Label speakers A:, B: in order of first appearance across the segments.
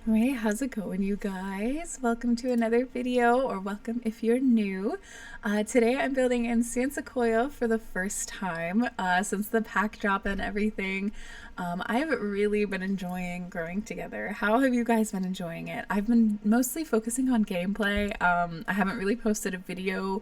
A: Hey, how's it going, you guys? Welcome to another video, or welcome if you're new. Today I'm building in San Sequoia for the first time since the pack drop and everything. I've really been enjoying growing together. How have you guys been enjoying it? I've been mostly focusing on gameplay. I haven't really posted a video,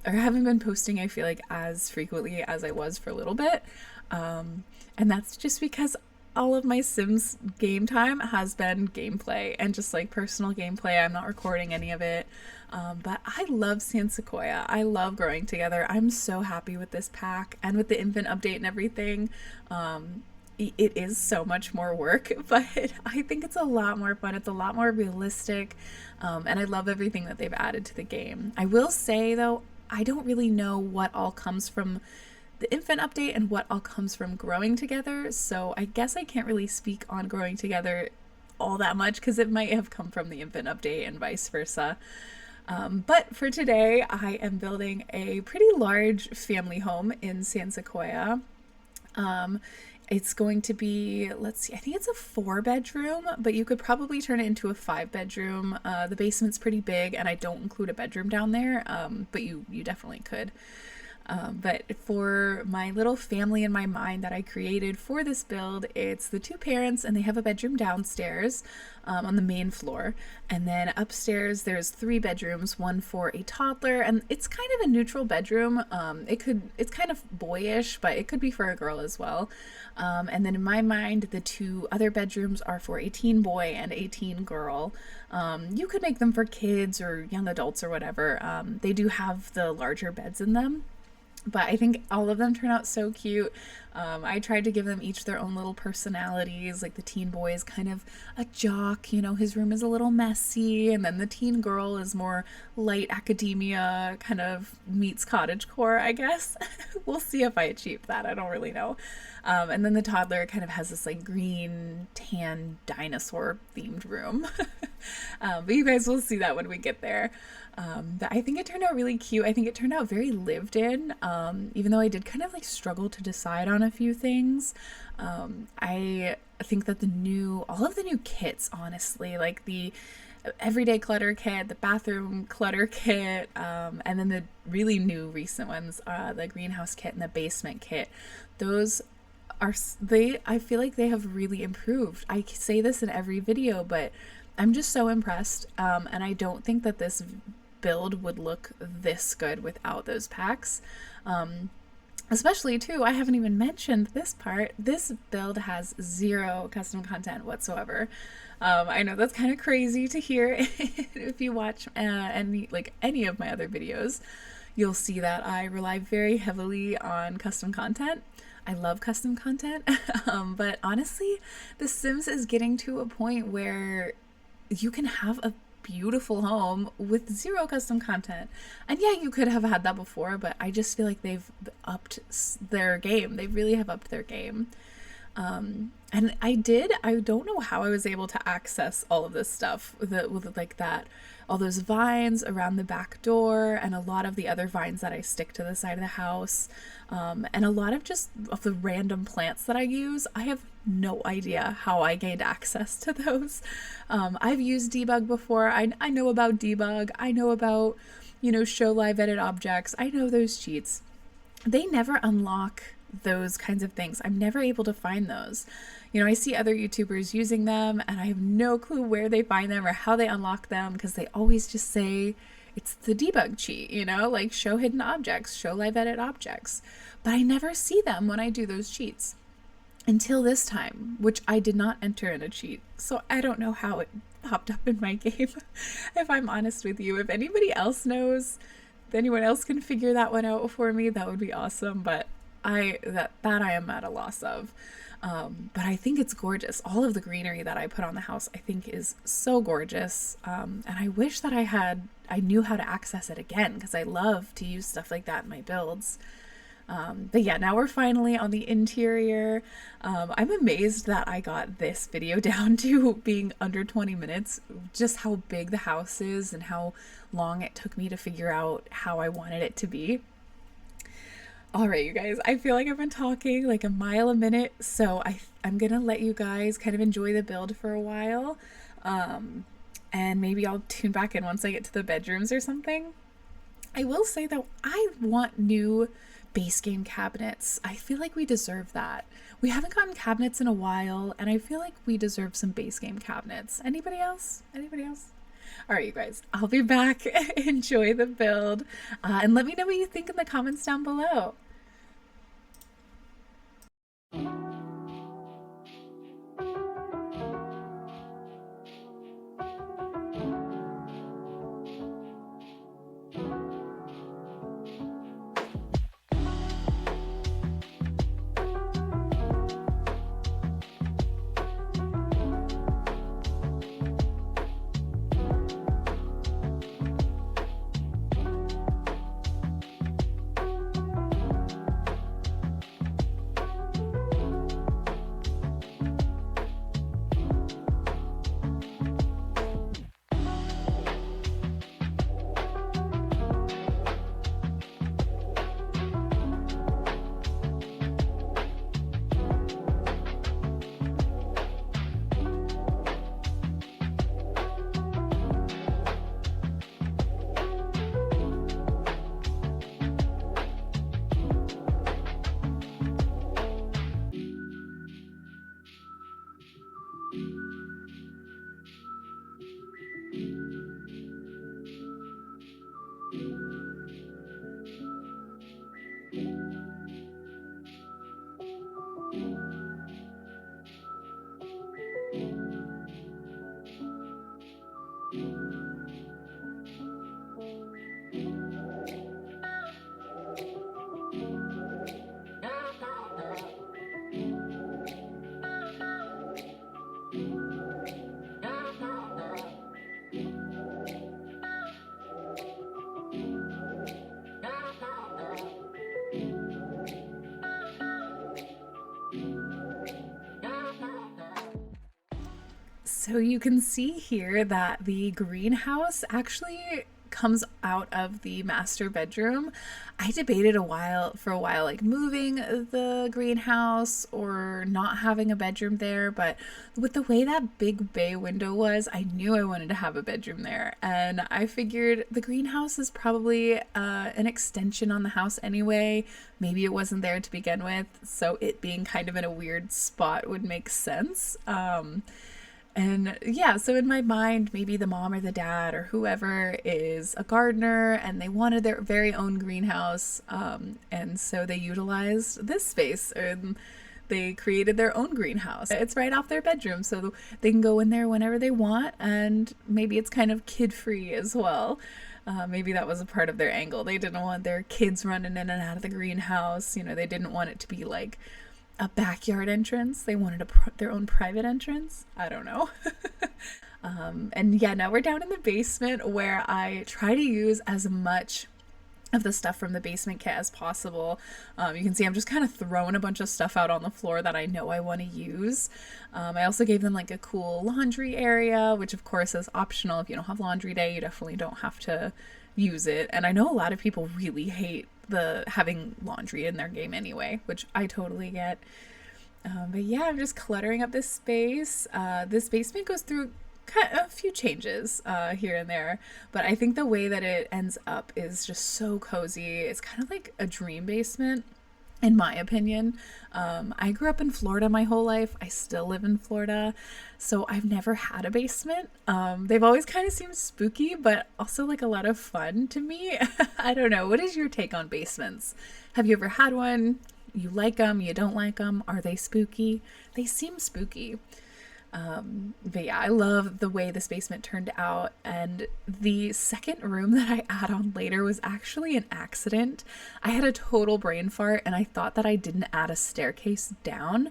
A: or haven't been posting, I feel like, as frequently as I was for a little bit. And that's just because all of my Sims game time has been gameplay and just like personal gameplay. I'm not recording any of it. But I love San Sequoia. I love growing together. I'm so happy with this pack and with the infant update and everything. It is so much more work, but I think it's a lot more fun. It's a lot more realistic. And I love everything that they've added to the game. I will say though, I don't really know what all comes from the infant update and what all comes from growing together, so I guess I can't really speak on growing together all that much because it might have come from the infant update and vice versa. But for today, I am building a pretty large family home in San Sequoia. It's going to be, let's see, I think it's a 4-bedroom, but you could probably turn it into a 5-bedroom. The basement's pretty big, and I don't include a bedroom down there, but you definitely could. But for my little family in my mind that I created for this build, it's the 2 parents, and they have a bedroom downstairs on the main floor. And then upstairs, there's 3 bedrooms, one for a toddler, and it's kind of a neutral bedroom. It's kind of boyish, but it could be for a girl as well. And then in my mind, the 2 other bedrooms are for a teen boy and a teen girl. You could make them for kids or young adults or whatever. They do have the larger beds in them. But I think all of them turn out so cute. I tried to give them each their own little personalities. Like the teen boy is kind of a jock, you know, his room is a little messy. And then the teen girl is more light academia, kind of meets cottagecore, I guess. We'll see if I achieve that. I don't really know. And then the toddler kind of has this like green, tan, dinosaur themed room. But you guys will see that when we get there. But I think it turned out really cute. I think it turned out very lived in, even though I did kind of like struggle to decide on a few things. I think that all of the new kits, honestly, like the everyday clutter kit, the bathroom clutter kit, and then the really new recent ones, the greenhouse kit and the basement kit, those I feel like they have really improved. I say this in every video, but I'm just so impressed. And I don't think that this build would look this good without those packs. Especially too, I haven't even mentioned this part. This build has 0 custom content whatsoever. I know that's kind of crazy to hear. If you watch any of my other videos, you'll see that I rely very heavily on custom content. I love custom content, but honestly, The Sims is getting to a point where you can have a beautiful home with 0 custom content. And yeah, you could have had that before, but I just feel like they've upped their game. They really have upped their game. And I don't know how I was able to access all of this stuff with like that, all those vines around the back door and a lot of the other vines that I stick to the side of the house, and a lot of just of the random plants that I use. I have no idea how I gained access to those. I've used debug before. I know about debug. I know about, show live edit objects. I know those cheats. They never unlock those kinds of things. I'm never able to find those. I see other YouTubers using them and I have no clue where they find them or how they unlock them, because they always just say it's the debug cheat, like show hidden objects, show live edit objects. But I never see them when I do those cheats until this time, which I did not enter in a cheat. So I don't know how it popped up in my game, if I'm honest with you. If anybody else knows, if anyone else can figure that one out for me, that would be awesome. But I am at a loss of. But I think it's gorgeous. All of the greenery that I put on the house, I think is so gorgeous. And I wish that I knew how to access it again, because I love to use stuff like that in my builds. But yeah, now we're finally on the interior. I'm amazed that I got this video down to being under 20 minutes, just how big the house is and how long it took me to figure out how I wanted it to be. All right, you guys, I feel like I've been talking like a mile a minute, so I'm gonna let you guys kind of enjoy the build for a while. And maybe I'll tune back in once I get to the bedrooms or something. I will say though, I want new base game cabinets. I feel like we deserve that. We haven't gotten cabinets in a while, and I feel like we deserve some base game cabinets. Anybody else? Anybody else? All right, you guys, I'll be back. Enjoy the build, and let me know what you think in the comments down below. So you can see here that the greenhouse actually comes out of the master bedroom. I debated for a while, like moving the greenhouse or not having a bedroom there, but with the way that big bay window was, I knew I wanted to have a bedroom there, and I figured the greenhouse is probably an extension on the house anyway. Maybe it wasn't there to begin with, so it being kind of in a weird spot would make sense. And yeah, so in my mind, maybe the mom or the dad or whoever is a gardener and they wanted their very own greenhouse. And so they utilized this space and they created their own greenhouse. It's right off their bedroom, so they can go in there whenever they want. And maybe it's kind of kid-free as well. Maybe that was a part of their angle. They didn't want their kids running in and out of the greenhouse. You know, they didn't want it to be like a backyard entrance. They wanted their own private entrance. I don't know. And yeah, now we're down in the basement where I try to use as much of the stuff from the basement kit as possible. You can see I'm just kind of throwing a bunch of stuff out on the floor that I know I want to use. I also gave them like a cool laundry area, which of course is optional. If you don't have laundry day, you definitely don't have to use it. And I know a lot of people really hate the having laundry in their game anyway, which I totally get. But yeah, I'm just cluttering up this space. This basement goes through a few changes here and there, but I think the way that it ends up is just so cozy. It's kind of like a dream basement, in my opinion. I grew up in Florida my whole life. I still live in Florida, so I've never had a basement. They've always kind of seemed spooky, but also like a lot of fun to me. I don't know. What is your take on basements? Have you ever had one? You like them? You don't like them? Are they spooky? They seem spooky. But yeah, I love the way this basement turned out, and the second room that I add on later was actually an accident. I had a total brain fart and I thought that I didn't add a staircase down,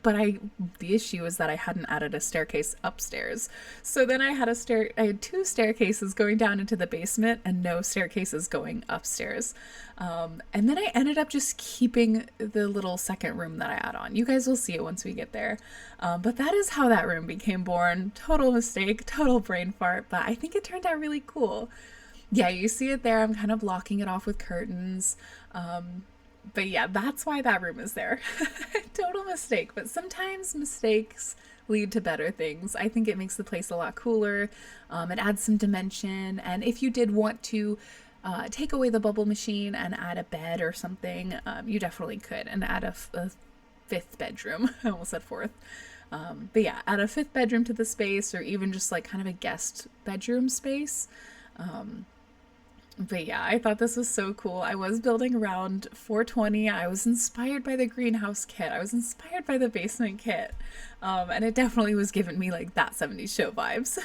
A: but the issue is that I hadn't added a staircase upstairs. So then I had two staircases going down into the basement and no staircases going upstairs. And then I ended up just keeping the little second room that I add on. You guys will see it once we get there. But that is how that room became born. Total mistake, total brain fart, but I think it turned out really cool. Yeah, you see it there. I'm kind of blocking it off with curtains. But yeah, that's why that room is there. Total mistake, but sometimes mistakes lead to better things. I think it makes the place a lot cooler. It adds some dimension. And if you did want to take away the bubble machine and add a bed or something, you definitely could, and add a fifth bedroom. I almost said fourth. But yeah, add a fifth bedroom to the space, or even just like kind of a guest bedroom space. But yeah, I thought this was so cool. I was building around 420. I was inspired by the greenhouse kit. I was inspired by the basement kit. And it definitely was giving me like that 70s show vibes.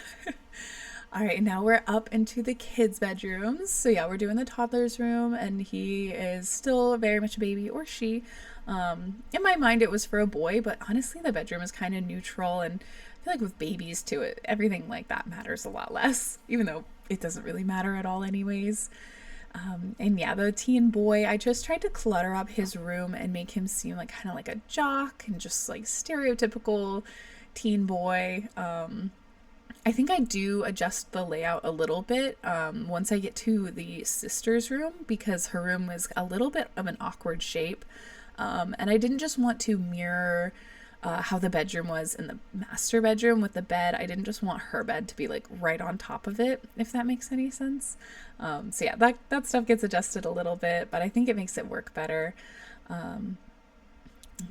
A: All right, now we're up into the kids' bedrooms. So yeah, we're doing the toddler's room, and he is still very much a baby, or she. In my mind, it was for a boy, but honestly, the bedroom is kind of neutral, and I feel like with babies too, everything like that matters a lot less, even though it doesn't really matter at all anyways. And yeah, the teen boy, I just tried to clutter up his room and make him seem like kind of like a jock and just like stereotypical teen boy. I think I do adjust the layout a little bit once I get to the sister's room, because her room was a little bit of an awkward shape. And I didn't just want to mirror how the bedroom was in the master bedroom with the bed. I didn't just want her bed to be like right on top of it, if that makes any sense. So yeah, that stuff gets adjusted a little bit, but I think it makes it work better.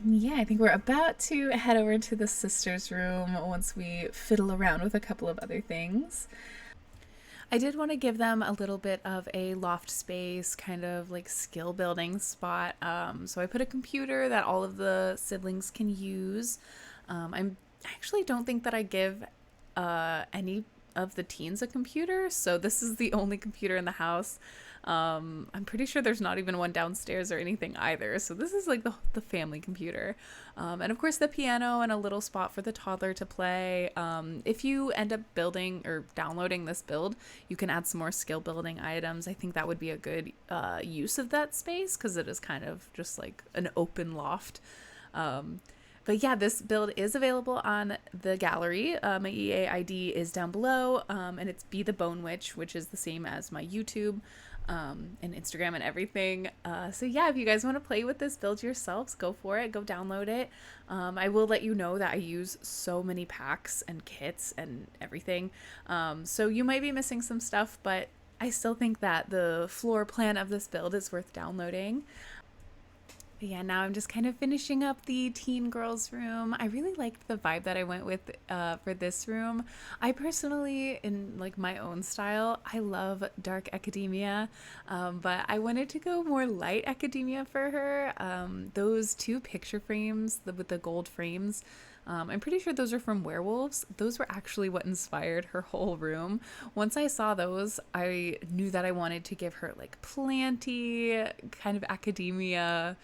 A: Yeah, I think we're about to head over to the sister's room once we fiddle around with a couple of other things. I did want to give them a little bit of a loft space, kind of like skill building spot. So I put a computer that all of the siblings can use. I actually don't think that I give any of the teens a computer, so this is the only computer in the house. I'm pretty sure there's not even one downstairs or anything either, so this is like the family computer. And of course the piano and a little spot for the toddler to play. If you end up building or downloading this build, you can add some more skill building items. I think that would be a good use of that space, because it is kind of just like an open loft. But yeah, this build is available on the gallery. My EA ID is down below, and it's beethebonewitch, which is the same as my YouTube and Instagram and everything. So yeah, if you guys want to play with this build yourselves, go for it. Go download it. I will let you know that I use so many packs and kits and everything. So you might be missing some stuff, but I still think that the floor plan of this build is worth downloading. But yeah, now I'm just kind of finishing up the teen girls room. I really liked the vibe that I went with for this room. I personally, in like my own style, I love dark academia, but I wanted to go more light academia for her. Those two picture frames with the gold frames, I'm pretty sure those are from Werewolves. Those were actually what inspired her whole room. Once I saw those, I knew that I wanted to give her like planty kind of academia,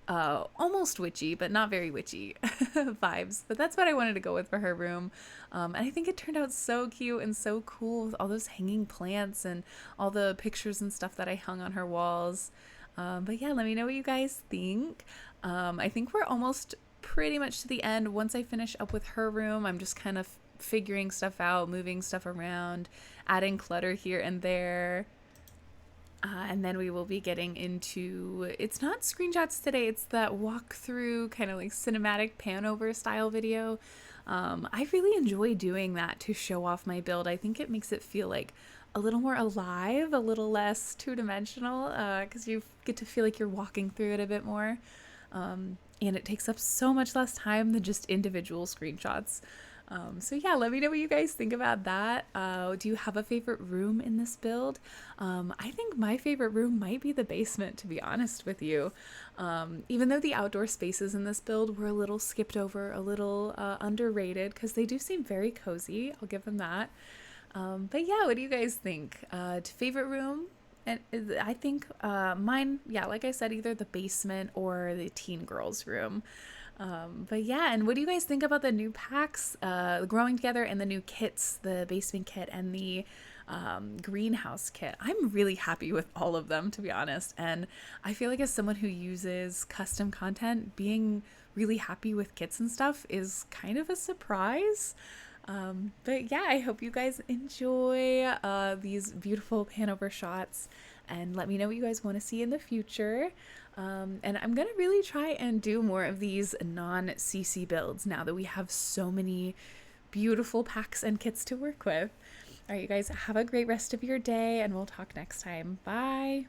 A: almost witchy, but not very witchy vibes. But that's what I wanted to go with for her room. And I think it turned out so cute and so cool with all those hanging plants and all the pictures and stuff that I hung on her walls. But yeah, let me know what you guys think. I think we're almost pretty much to the end. Once I finish up with her room, I'm just kind of figuring stuff out, moving stuff around, adding clutter here and there. And then we will be getting into, it's not screenshots today, it's that walkthrough kind of like cinematic pan over style video. I really enjoy doing that to show off my build. I think it makes it feel like a little more alive, a little less two-dimensional, because you get to feel like you're walking through it a bit more. And it takes up so much less time than just individual screenshots. So yeah, let me know what you guys think about that. Do you have a favorite room in this build? I think my favorite room might be the basement, to be honest with you. Even though the outdoor spaces in this build were a little skipped over, a little underrated, because they do seem very cozy. I'll give them that. But yeah, what do you guys think? Favorite room? And I think mine, yeah, like I said, either the basement or the teen girls room. But yeah, and what do you guys think about the new packs, growing together, and the new kits, the basement kit and the greenhouse kit? I'm really happy with all of them, to be honest. And I feel like as someone who uses custom content, being really happy with kits and stuff is kind of a surprise. But yeah, I hope you guys enjoy these beautiful pan over shots. and let me know what you guys want to see in the future. And I'm gonna really try and do more of these non-CC builds now that we have so many beautiful packs and kits to work with. All right, you guys, have a great rest of your day, and we'll talk next time. Bye.